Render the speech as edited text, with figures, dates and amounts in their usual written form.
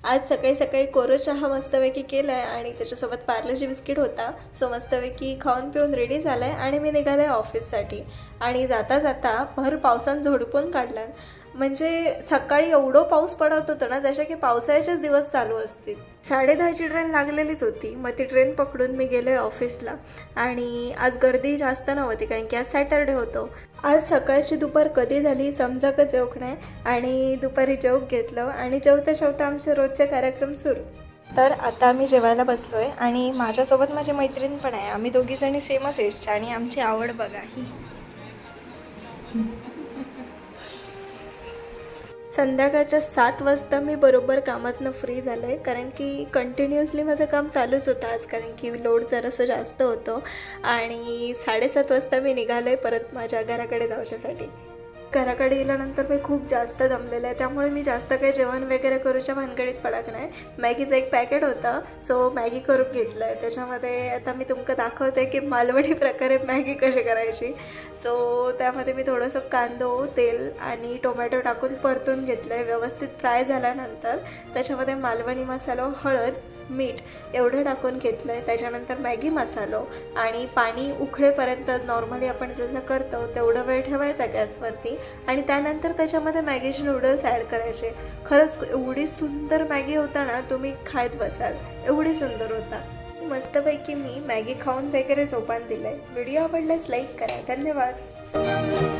आज सकाळी सकाळी कोरो चहा मस्तपैकी केला आहे आणि त्याच्यासोबत पार्लेजी बिस्किट होता. सो मस्तपैकी खाऊन पिऊन रेडी झाला आहे आणि मी निघाले आहे ऑफिससाठी. आणि जाता जाता भर पावसानं झोडपून काढला. म्हणजे सकाळी एवढं पाऊस पडत होतं ना, जसे की पावसाळ्याचेच दिवस चालू असतील. 10:30ची ट्रेन लागलेलीच होती. मग ती ट्रेन पकडून मी गेले ऑफिसला. आणि आज गर्दी जास्त नव्हती कारण की आज सॅटरडे होतो. आज सकाळची दुपार कधी झाली समजाकच जेवक नाही. आणि दुपारी जेवक घेतलं आणि जेवता जेवता आमचे रोजचे कार्यक्रम सुरू. तर आता आम्ही जेवायला बसलो आहे आणि माझ्यासोबत माझी मैत्रीण पण आहे. आम्ही दोघीजणी सेमच एजच्या आणि आमची आवड बघा ही. संध्याकाळच्या 7 वाजता मी बरोबर कामातनं फ्री झालं आहे कारण की कंटिन्युअसली माझं काम चालूच होतं आज, कारण की लोड जरासं जास्त होतं. आणि 7:30 वाजता मी निघालो आहे परत माझ्या घराकडे जाऊच्यासाठी. घराकडे गेल्यानंतर मी खूप जास्त दमलेलं आहे, त्यामुळे मी जास्त काही जेवण वगैरे करूच्या भानगडीत पडत नाही. मॅगीचं एक पॅकेट होतं, सो मॅगी करून घेतलं आहे. त्याच्यामध्ये आता मी तुमचं दाखवते की मालवणी प्रकारे मॅगी कशी करायची. सो त्यामध्ये मी थोडंसं कांदो, तेल आणि टोमॅटो टाकून परतून घेतलं आहे. व्यवस्थित फ्राय झाल्यानंतर त्याच्यामध्ये मालवणी मसाला, हळद, मीठ एवढं टाकून घेतलं आहे. त्याच्यानंतर मॅगी मसालो आणि पाणी उकळेपर्यंत नॉर्मली आपण जसं करतो तेवढं वेळ ठेवायचा गॅसवरती. आणि त्यानंतर त्याच्यामध्ये मॅगीचे नूडल्स ॲड करायचे. खरंच एवढी सुंदर मॅगी होता ना, तुम्ही खात बसाल, एवढी सुंदर होता. मस्तपैकी मी मॅगी खाऊन वगैरे झोपान दिलं आहे. व्हिडिओ आवडल्यास लाईक करा. धन्यवाद.